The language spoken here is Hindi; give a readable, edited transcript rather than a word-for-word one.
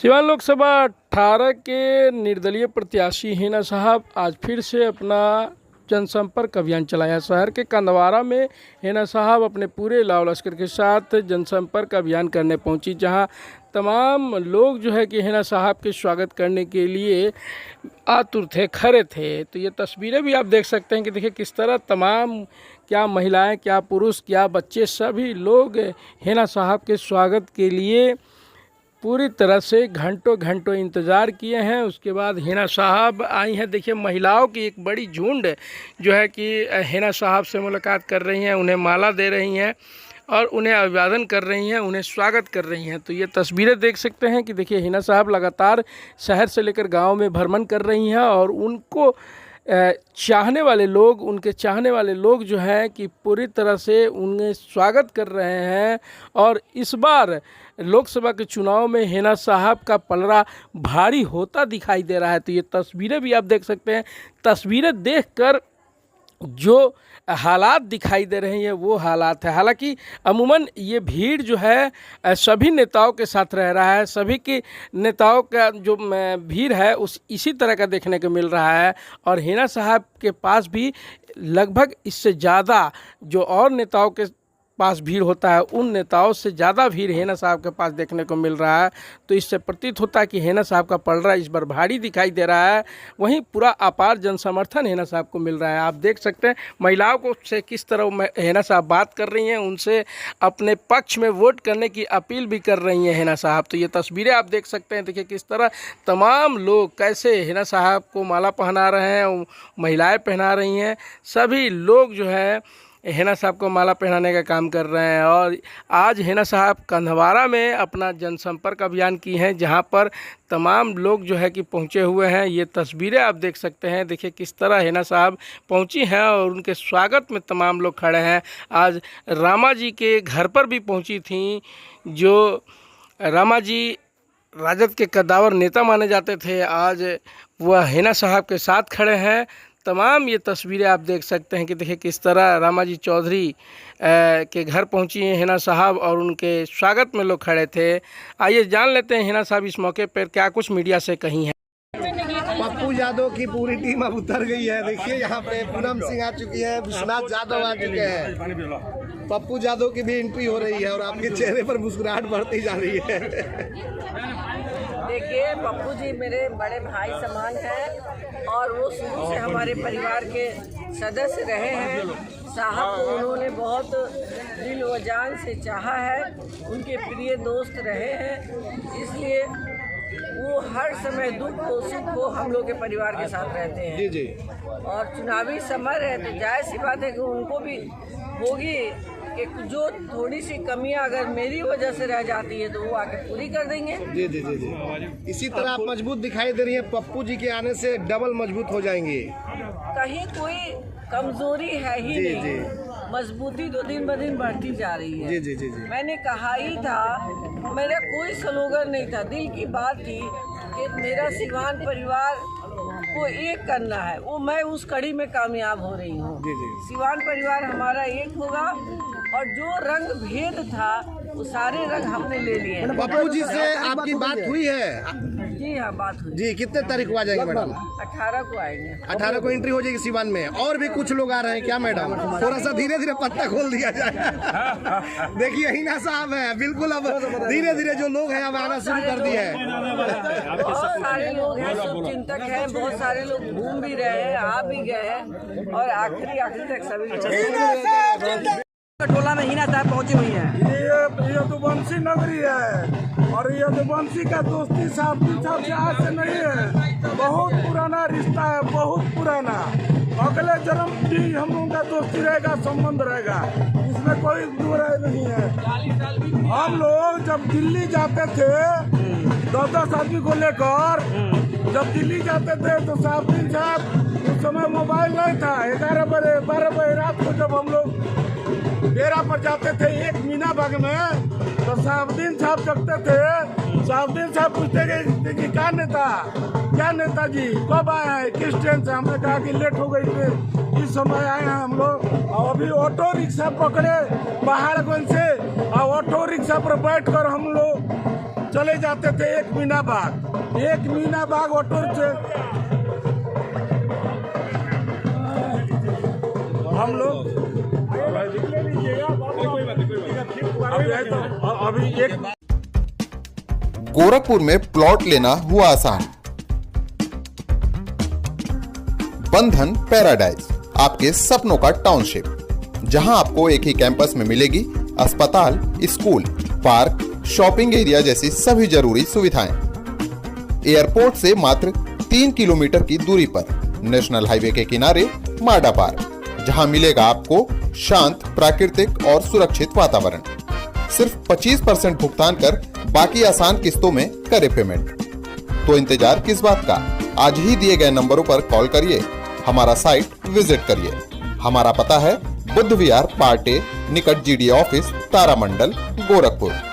सिवान लोकसभा 18 के निर्दलीय प्रत्याशी हिना साहब आज फिर से अपना जनसंपर्क अभियान चलाया। शहर के कंदवारा में हिना साहब अपने पूरे लाव लश्कर के साथ जनसंपर्क अभियान करने पहुंची, जहां तमाम लोग जो है कि हिना साहब के स्वागत करने के लिए आतुर थे, खड़े थे। तो ये तस्वीरें भी आप देख सकते हैं कि देखिए किस तरह तमाम क्या महिलाएं, क्या पुरुष, क्या बच्चे, सभी लोग हिना साहब के स्वागत के लिए पूरी तरह से घंटों घंटों इंतज़ार किए हैं। उसके बाद हिना साहब आई हैं। देखिए महिलाओं की एक बड़ी झुंड जो है कि हिना साहब से मुलाकात कर रही हैं, उन्हें माला दे रही हैं और उन्हें अभिवादन कर रही हैं, उन्हें स्वागत कर रही हैं। तो ये तस्वीरें देख सकते हैं कि देखिए हिना साहब लगातार शहर से लेकर गांव में भ्रमण कर रही हैं और उनको चाहने वाले लोग, उनके चाहने वाले लोग जो हैं कि पूरी तरह से उन्हें स्वागत कर रहे हैं। और इस बार लोकसभा के चुनाव में हिना साहब का पलड़ा भारी होता दिखाई दे रहा है। तो ये तस्वीरें भी आप देख सकते हैं। तस्वीरें देखकर जो हालात दिखाई दे रहे हैं वो हालात है। हालांकि अमूमन ये भीड़ जो है सभी नेताओं के साथ रह रहा है, सभी की नेताओं का जो भीड़ है उस इसी तरह का देखने को मिल रहा है। और हिना साहब के पास भी लगभग इससे ज़्यादा जो और नेताओं के पास भीड़ होता है, उन नेताओं से ज़्यादा भीड़ हिना साहब के पास देखने को मिल रहा है। तो इससे प्रतीत होता है कि हिना साहब का पलड़ा इस बार भारी दिखाई दे रहा है। वहीं पूरा अपार जन समर्थन हिना साहब को मिल रहा है। आप देख सकते हैं महिलाओं को से किस तरह हिना साहब बात कर रही हैं, उनसे अपने पक्ष में वोट करने की अपील भी कर रही हैं हिना साहब। तो ये तस्वीरें आप देख सकते हैं। देखिए किस तरह तमाम लोग कैसे हिना साहब को माला पहना रहे हैं, महिलाएँ पहना रही हैं, सभी लोग जो है हिना साहब को माला पहनाने का काम कर रहे हैं। और आज हिना साहब कंदवारा में अपना जनसंपर्क अभियान की हैं, जहां पर तमाम लोग जो है कि पहुंचे हुए हैं। ये तस्वीरें आप देख सकते हैं। देखिए किस तरह हिना साहब पहुंची हैं और उनके स्वागत में तमाम लोग खड़े हैं। आज रामा जी के घर पर भी पहुंची थी, जो रामा जी राजद के कद्दावर नेता माने जाते थे, आज वह हिना साहब के साथ खड़े हैं। तमाम ये तस्वीरें आप देख सकते हैं कि देखिए किस तरह रामाजी चौधरी के घर पहुंची हैं हिना साहब और उनके स्वागत में लोग खड़े थे। आइए जान लेते हैं हिना साहब इस मौके पर क्या कुछ मीडिया से कही हैं। पप्पू यादव की पूरी टीम अब उतर गई है। देखिए यहाँ पे पूनम सिंह आ चुकी है, विश्वनाथ यादव आ चुके हैं, पप्पू यादव की भी एंट्री हो रही है और आपके चेहरे पर मुस्कुराहट बढ़ती जा रही है। देखिए पप्पू जी मेरे बड़े भाई समान हैं और वो शुरू से हमारे परिवार के सदस्य रहे हैं। साहब को उन्होंने बहुत दिल व जान से चाहा है, उनके प्रिय दोस्त रहे हैं, इसलिए वो हर समय दुख हो सुख हो हम लोग के परिवार के साथ रहते हैं। जी जी। और चुनावी समय है तो जाहिर सी बात है कि उनको भी होगी कि जो थोड़ी सी कमियां अगर मेरी वजह से रह जाती है तो वो आके पूरी कर देंगे। जी जी जी जी। इसी तरह आप मजबूत दिखाई दे रही है, पप्पू जी के आने से डबल मजबूत हो जाएंगे। कहीं कोई कमजोरी है ही जी नहीं, जी। मजबूती तो दिन ब दिन बढ़ती जा रही है। जी जी जी जी। मैंने कहा ही था, मेरा कोई स्लोगन नहीं था, दिल की बात थी कि मेरा सिवान परिवार को एक करना है। वो मैं उस कड़ी में कामयाब हो रही हूँ। सिवान परिवार हमारा एक होगा और जो रंग भेद था वो सारे रंग हमने ले लिए। पप्पू जी से आपकी बात हुई है? जी हाँ बात हुई। जी कितने तारीख को आ जाएंगे मैडम? 18 को आएंगे। 18 को एंट्री हो जाएगी सिवान में। और भी कुछ लोग आ रहे हैं क्या मैडम? थोड़ा सा धीरे धीरे पत्ता खोल दिया जाए। देखिए हिना साहब है, बिल्कुल अब धीरे धीरे जो लोग हैं अब आना शुरू कर दिए हैं। बहुत सारे लोग हैं, शुभ चिंतक हैं, बहुत सारे लोग घूम भी रहे हैं, आ भी गए हैं और आखिरी तक सभी टोला में हिना साहब पहुंची हुई है। ये तो बंसी नगरी है और ये तो बंसी का दोस्ती साहब से आज से नहीं है, बहुत पुराना रिश्ता है, बहुत पुराना। अगले जन्म भी हम लोगों का दोस्ती रहेगा, संबंध रहेगा, इसमें कोई बुराई नहीं है। हम लोग जब दिल्ली जाते थे 10-10 आदमी को लेकर, जब दिल्ली जाते थे तो साहब उस समय मोबाइल नहीं था। 11 बजे 12 बजे रात को जब हम लोग डेरा पर जाते थे एक मीना बाग में, तो साहबुद्दीन साहब जगते थे। साहबुद्दीन साहब पूछते कि क्या नेताजी कब आए हैं, किस ट्रेन से? हमने कहा कि लेट हो गई थी, इस समय आए हैं हम लोग। और अभी ऑटो रिक्शा पकड़े पहाड़गंज से और ऑटो रिक्शा पर बैठकर हम लोग चले जाते थे एक मीना बाग ऑटो से हम लोग अभी एक गोरखपुर में प्लॉट लेना हुआ आसान। बंधन पैराडाइज, आपके सपनों का टाउनशिप, जहां आपको एक ही कैंपस में मिलेगी अस्पताल, स्कूल, पार्क, शॉपिंग एरिया जैसी सभी जरूरी सुविधाएं। एयरपोर्ट से मात्र 3 किलोमीटर की दूरी पर नेशनल हाईवे के किनारे माडा पार्क, जहां मिलेगा आपको शांत, प्राकृतिक और सुरक्षित वातावरण। सिर्फ 25% भुगतान कर बाकी आसान किस्तों में करे पेमेंट। तो इंतजार किस बात का, आज ही दिए गए नंबरों पर कॉल करिए, हमारा साइट विजिट करिए। हमारा पता है बुद्ध विहार पार्टे निकट GDA ऑफिस, तारामंडल, गोरखपुर।